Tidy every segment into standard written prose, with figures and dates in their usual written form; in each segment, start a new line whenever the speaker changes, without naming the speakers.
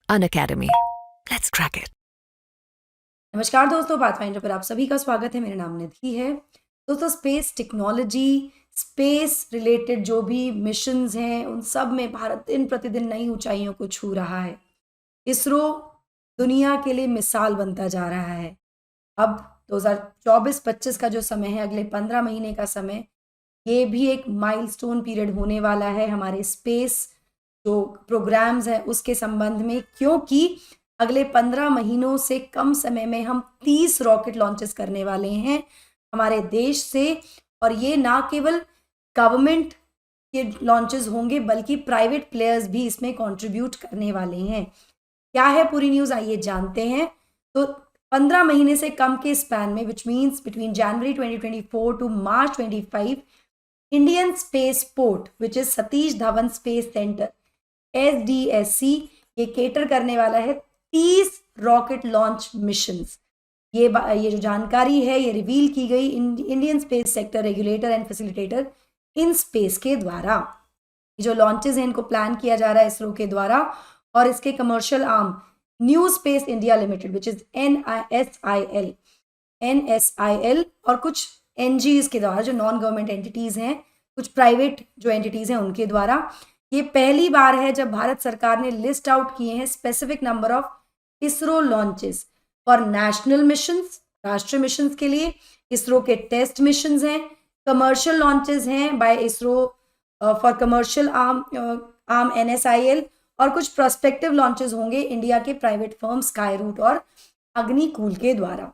Unacademy. Let's crack it.
नमस्कार दोस्तों, pathfinder पर आप सभी का स्वागत है। मेरा नाम निधि है। दोस्तों, स्पेस टेक्नोलॉजी, स्पेस रिलेटेड जो भी मिशंस हैं, उन सब में भारत दिन प्रतिदिन नई ऊंचाइयों को छू रहा है। इसरो दुनिया के लिए मिसाल बनता जा रहा है। अब 2024-25 का जो समय है, अगले 15 महीने का समय, ये भी एक माइलस्टोन पीरियड होने वाला है हमारे स्पेस जो प्रोग्राम्स हैं उसके संबंध में, क्योंकि अगले 15 महीनों से कम समय में हम 30 रॉकेट लॉन्चेस करने वाले हैं हमारे देश से। और ये ना केवल गवर्नमेंट के लॉन्चेस होंगे बल्कि प्राइवेट प्लेयर्स भी इसमें कंट्रीब्यूट करने वाले हैं। क्या है पूरी न्यूज़, आइए जानते हैं। तो 15 महीने से कम के स्पैन में, which means between January 2024 to March 25, Indian space port which is Satish Dhawan space centre SDSC, ये केटर करने वाला है 30 रॉकेट लॉन्च मिशंस। ये जो जानकारी है ये रिवील की गई Indian space sector regulator and facilitator in space के द्वारा। ये जो लॉन्चेस हैं इनको प्लान किया जा रहा है इसरो के द्वारा, और इसके commercial arm new space India limited which is NSIL और कुछ NGs के द्वारा, जो नॉन गवर्नमेंट एंटिटीज हैं, कुछ प्राइवेट जो एंटिटीज हैं उनके द्वारा। ये पहली बार है जब भारत सरकार ने लिस्ट आउट किए हैं specific number of ISRO launches for national missions, राष्ट्रीय मिशंस के लिए। इसरो के टेस्ट मिशंस हैं, कमर्शियल लॉन्चेस हैं by ISRO for commercial arm NSIL, और कुछ प्रोस्पेक्टिव लॉन्चेस होंगे इंडिया के प्राइवेट फर्म स्काई रूट और अग्निकूल के द्वारा।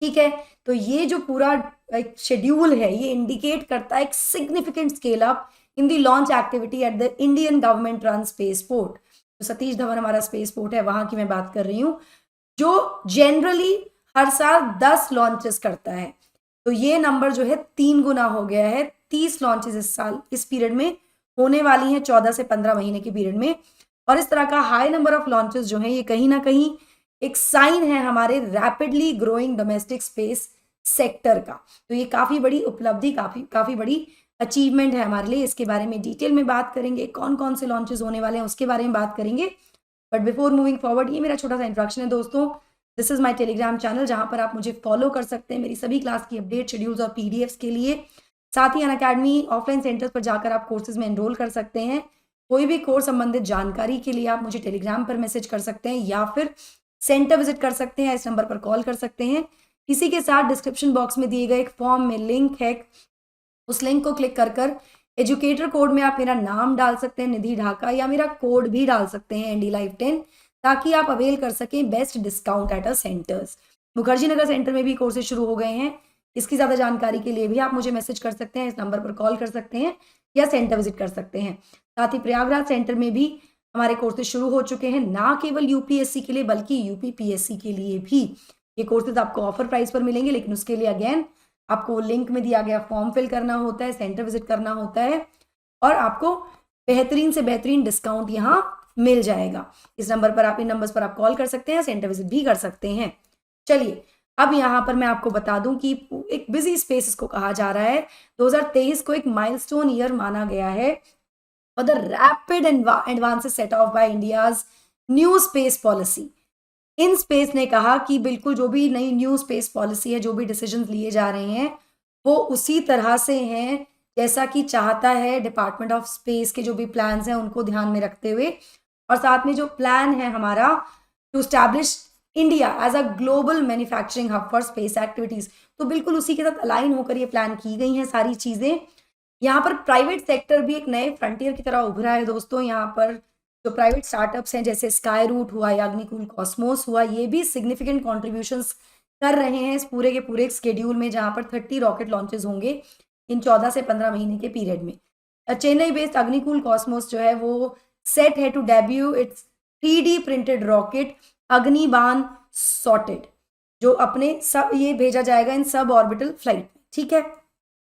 ठीक है, तो ये जो पूरा एक शेड्यूल है ये इंडिकेट करता है एक significant scale up in the launch activity at the Indian government run space port. तो सतीश धवन हमारा स्पेस पोर्ट है, वहां की मैं बात कर रही हूँ, जो जनरली हर साल 10 लॉन्चेस करता है। तो ये नंबर जो है 3 गुना हो गया है। 30 लॉन्चेस इस साल इस पीरियड में होने वाली हैं, 14 से 15 महीने के पीरियड में। और इस तरह का हाई नंबर ऑफ लॉन्चेस जो है ये कहीं ना कहीं एक साइन है हमारे rapidly growing domestic space sector का। तो ये काफ़ी बड़ी उपलब्धि, काफ़ी बड़ी अचीवमेंट है हमारे लिए। इसके बारे में डिटेल में बात करेंगे, कौन कौन से लॉन्चेस होने वाले हैं उसके बारे में बात करेंगे। बट बिफोर मूविंग फॉरवर्ड, ये मेरा छोटा सा इंट्रोडक्शन है दोस्तों। This is my Telegram channel जहां पर आप मुझे फॉलो कर सकते हैं मेरी सभी क्लास की अपडेट, शेड्यूल्स और PDFs के लिए। साथ ही अनअकैडमी ऑफलाइन सेंटर्स पर जाकर आप कोर्सेज में एनरोल कर सकते हैं। कोई भी कोर्स संबंधित जानकारी के लिए आप मुझे टेलीग्राम पर मैसेज कर सकते हैं या फिर सेंटर विजिट कर सकते हैं, इस नंबर पर कॉल कर सकते हैं। इसी के साथ डिस्क्रिप्शन बॉक्स में दिए गए एक फॉर्म में लिंक है, उस लिंक को क्लिक कर एजुकेटर कोड में आप मेरा नाम डाल सकते हैं निधि ढाका, या मेरा कोड भी डाल सकते हैं ND Live 10, ताकि आप अवेल कर सकें best discount at a centres. Mukherjee Nagar centre में भी कोर्सेज शुरू हो गए हैं। इसकी ज़्यादा जानकारी के लिए भी आप मुझे मैसेज कर सकते हैं, इस नंबर पर कॉल कर सकते हैं या सेंटर विजिट कर सकते हैं। साथ ही प्रयागराज सेंटर में भी हमारे कोर्सेज शुरू हो चुके हैं, ना केवल UPSC के लिए बल्कि UPPSC के लिए भी ये कोर्सेज आपको ऑफर प्राइस पर मिलेंगे। लेकिन उसके लिए अगेन आपको लिंक में दिया गया फॉर्म फिल करना होता है, सेंटर विजिट करना होता है, और आपको बेहतरीन से बेहतरीन डिस्काउंट यहाँ मिल जाएगा। इस नंबर पर आप, इन नंबर्स पर आप कॉल कर सकते हैं, सेंटर विजिट भी कर सकते हैं। चलिए, अब यहाँ पर मैं आपको बता दूं कि एक बिजी स्पेस इसको कहा जा रहा है। 2023 को एक माइलस्टोन ईयर माना गया है for the rapid advances set off by India's new space policy. IN space ने कहा कि बिल्कुल जो भी नई न्यू स्पेस पॉलिसी है, जो भी डिसीजंस लिए जा रहे हैं वो उसी तरह से हैं जैसा कि चाहता है डिपार्टमेंट ऑफ स्पेस के जो भी प्लान्स हैं उनको ध्यान में रखते हुए, और साथ में जो प्लान है हमारा to establish India as a global manufacturing hub for space activities, तो बिल्कुल उसी के साथ अलाइन होकर ये प्लान की गई हैं सारी चीज़ें। यहाँ पर प्राइवेट सेक्टर भी एक नए फ्रंटियर की तरह उभरा है दोस्तों। यहाँ पर जो प्राइवेट स्टार्टअप्स हैं जैसे स्काई रूट हुआ या अग्निकूल कॉस्मोस हुआ, ये भी सिग्निफिकेंट कॉन्ट्रीब्यूशंस कर रहे हैं इस पूरे के पूरे स्केड्यूल में, जहाँ पर 30 रॉकेट लॉन्चेस होंगे इन 14 से 15 महीने के पीरियड में। चेन्नई बेस्ड अग्निकूल कॉस्मोस जो है वो सेट है to debut its 3D printed rocket Agnibaan sorted, जो अपने सब ये भेजा जाएगा इन सब ऑर्बिटल फ्लाइट, ठीक है,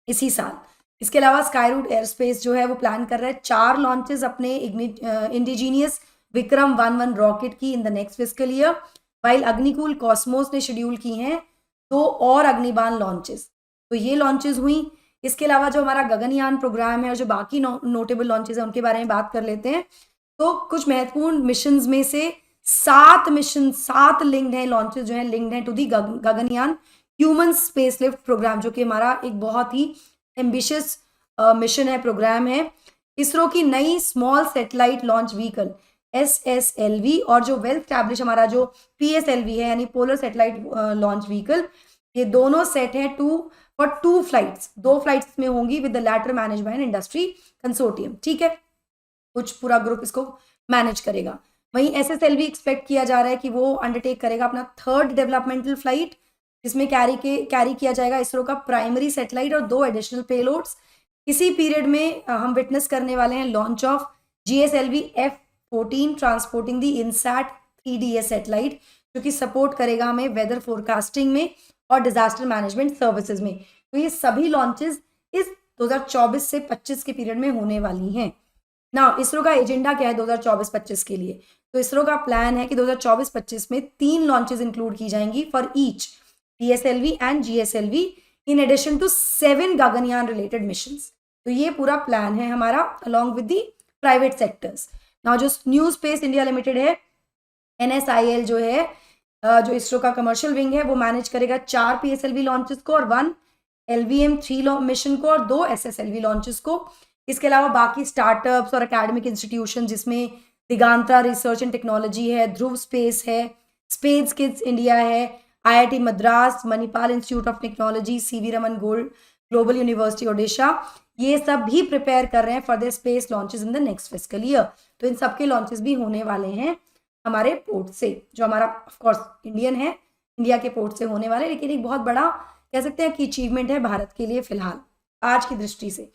इसी साल। इसके अलावा स्काई रूट एयरस्पेस जो है वो प्लान कर रहा है 4 लॉन्चेस अपने इंडिजीनियस विक्रम 11 रॉकेट की in the next fiscal year, while Agnikul Cosmos ने शेड्यूल की हैं 2 और अग्निबान लॉन्चेस। तो ये लॉन्चेस हुई। इसके अलावा जो हमारा गगनयान प्रोग्राम है और जो बाकी नोटेबल लॉन्चेस हैं उनके बारे में बात कर लेते हैं। तो कुछ महत्वपूर्ण मिशंस में से 7 मिशन, 7 लिंक्ड हैं लॉन्चेस जो हैं लिंक्ड हैं to the Gaganyaan human space लिफ्ट प्रोग्राम, जो कि हमारा एक बहुत ही एम्बिशियस मिशन है, प्रोग्राम है। इसरो की नई small satellite launch vehicle SSLV और जो वेल स्टैब्लिश हमारा जो PSLV है यानी पोलर सैटेलाइट लॉन्च व्हीकल, ये दोनों सेट हैं फॉर 2 फ्लाइट्स, 2 फ्लाइट्स में होंगी with the latter manage by an industry consortium. ठीक है, कुछ पूरा ग्रुप इसको मैनेज करेगा। वहीं SSLV एक्सपेक्ट किया जा रहा है कि वो अंडरटेक करेगा अपना 3rd डेवलपमेंटल फ्लाइट, जिसमें कैरी किया जाएगा इसरो का प्राइमरी सैटेलाइट और 2 एडिशनल पेलोड्स। इसी पीरियड में हम विटनेस करने वाले हैं launch of GSLV F-14 transporting the INSAT 3DS satellite, जो कि सपोर्ट करेगा हमें वेदर फोरकास्टिंग में और डिजास्टर मैनेजमेंट सर्विसेज में। तो ये सभी लॉन्चेस इस 2024 से 25 के पीरियड में होने वाली हैं। ना इसरो का एजेंडा क्या है 2024-25 के लिए? तो इसरो का प्लान है कि 2024-25 में 3 लॉन्चेस इंक्लूड की जाएंगी for each PSLV and GSLV in addition to 7 Gaganyaan related missions. तो ये पूरा प्लान है हमारा along with the private sectors. Now जो न्यू स्पेस इंडिया लिमिटेड है, NSIL जो है, जो इसरो का कमर्शियल विंग है, वो मैनेज करेगा 4 PSLV लॉन्चेस को और 1 LVM-3 मिशन को और 2 SSLV लॉन्चेस को। इसके अलावा बाकी स्टार्टअप्स और एकेडमिक इंस्टीट्यूशन जिसमें दिगांतरा रिसर्च एंड टेक्नोलॉजी है, ध्रुव स्पेस है, स्पेस किड्स इंडिया है, IIT Madras, Manipal institute of technology, CV Raman global university Odisha, ये सब भी प्रिपेयर कर रहे हैं for the space launches in the next fiscal year. तो इन सबके लॉन्चेस भी होने वाले हैं हमारे पोर्ट से, जो हमारा ऑफकोर्स इंडियन है, इंडिया के पोर्ट से होने वाले, लेकिन एक बहुत बड़ा कह सकते हैं कि अचीवमेंट है भारत के लिए फिलहाल आज की दृष्टि से।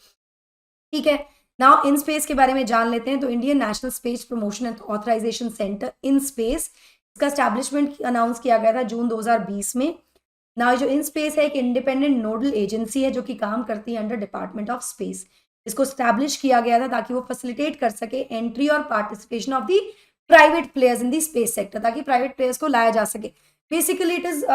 ठीक है, नाउ इन स्पेस के बारे में जान लेते हैं। तो Indian national space promotion and authorisation centre IN space, इसका स्टैब्लिशमेंट अनाउंस किया गया था जून 2020 में। नाउ जो इन स्पेस है एक इंडिपेंडेंट नोडल एजेंसी है जो कि काम करती है अंडर डिपार्टमेंट ऑफ स्पेस। इसको स्टैब्लिश किया गया था ताकि वो फैसिलिटेट कर सके एंट्री और participation of the private players in the space sector, ताकि प्राइवेट प्लेयर्स को लाया जा सके। Basically it is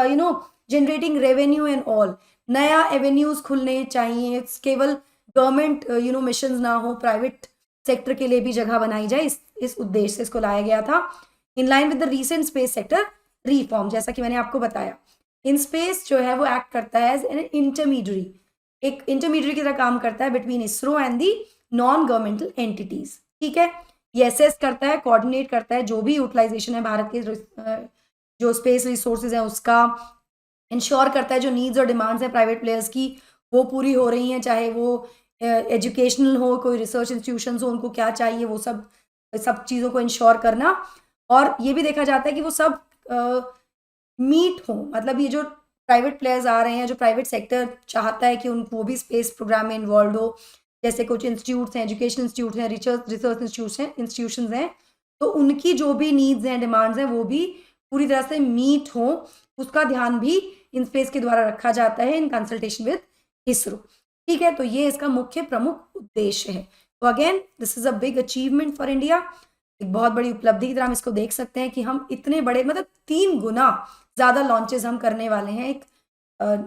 generating revenue and all, नया एवेन्यूज खुलने चाहिए, केवल गवर्नमेंट मिशन ना हो, प्राइवेट सेक्टर के लिए भी जगह बनाई जाए, इस उद्देश्य से इसको लाया गया था। In line with the recent space sector reform, जैसा कि मैंने आपको बताया, इन स्पेस जो है वो एक्ट करता है एज एन इंटरमीडियरी, एक इंटरमीडियरी की तरह काम करता है between ISRO and the non governmental entities. ठीक है, ये असेस करता है, कोऑर्डिनेट करता है जो भी यूटिलाइजेशन है भारत के जो स्पेस रिसोर्सेज हैं उसका, इंश्योर करता है जो नीड्स और डिमांड्स हैं प्राइवेट प्लेयर्स की वो पूरी हो रही हैं, चाहे वो एजुकेशनल हो, कोई रिसर्च इंस्टीट्यूशंस हो, उनको क्या चाहिए वो सब चीज़ों को इंश्योर करना। और ये भी देखा जाता है कि वो सब मीट हो, मतलब ये जो प्राइवेट प्लेयर्स आ रहे हैं, जो प्राइवेट सेक्टर चाहता है कि वो भी स्पेस प्रोग्राम में इन्वॉल्व हो, जैसे कुछ इंस्टीट्यूट्स हैं, एजुकेशन इंस्टीट्यूट हैं, रिसर्च इंस्टीट्यूशंस हैं, तो उनकी जो भी नीड्स हैं, डिमांड्स हैं, वो भी पूरी तरह से मीट हो, उसका ध्यान भी इन स्पेस के द्वारा रखा जाता है इन कंसल्टेशन विद इसरो। ठीक है, तो ये इसका मुख्य प्रमुख उद्देश्य है। तो again this is a big achievement for India, एक बहुत बड़ी उपलब्धि की तरह हम इसको देख सकते हैं कि हम इतने बड़े, मतलब 3 गुना ज़्यादा लॉन्चेस हम करने वाले हैं एक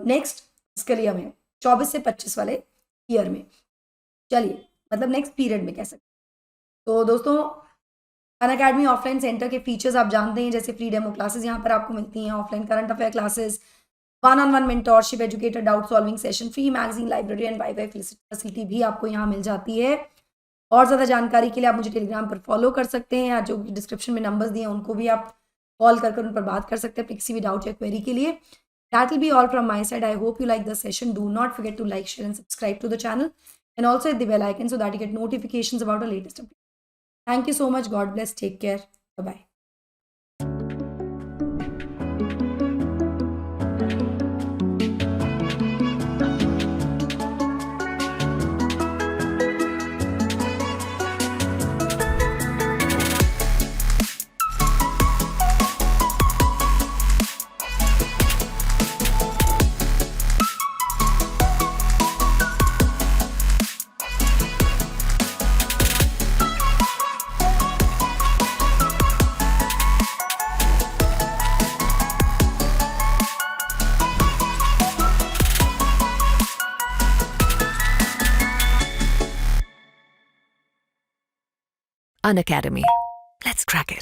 नेक्स्ट इसके लिए हमें 24 से 25 वाले ईयर में, चलिए मतलब नेक्स्ट पीरियड में कह सकते हैं। तो दोस्तों अनअकैडमी ऑफलाइन सेंटर के फीचर्स आप जानते हैं, जैसे फ्री डेमो क्लासेस यहाँ पर आपको मिलती हैं, offline current affair classes, 1-on-1 mentorship, educator doubt solving session, free magazine, library and wifi facility भी आपको यहाँ मिल जाती है। और ज़्यादा जानकारी के लिए आप मुझे टेलीग्राम पर फॉलो कर सकते हैं, या जो डिस्क्रिप्शन में नंबर्स दिए हैं उनको भी आप कॉल कर उन पर बात कर सकते हैं अपनी किसी भी डाउट या क्वेरी के लिए। That will be all from my side. I hope you like the session. Do not forget to like, share and subscribe to the channel, and also hit the bell icon so that you get notifications about our latest updates. Thank you so much. God bless. Take care. Bye-bye.
Unacademy. Let's crack it.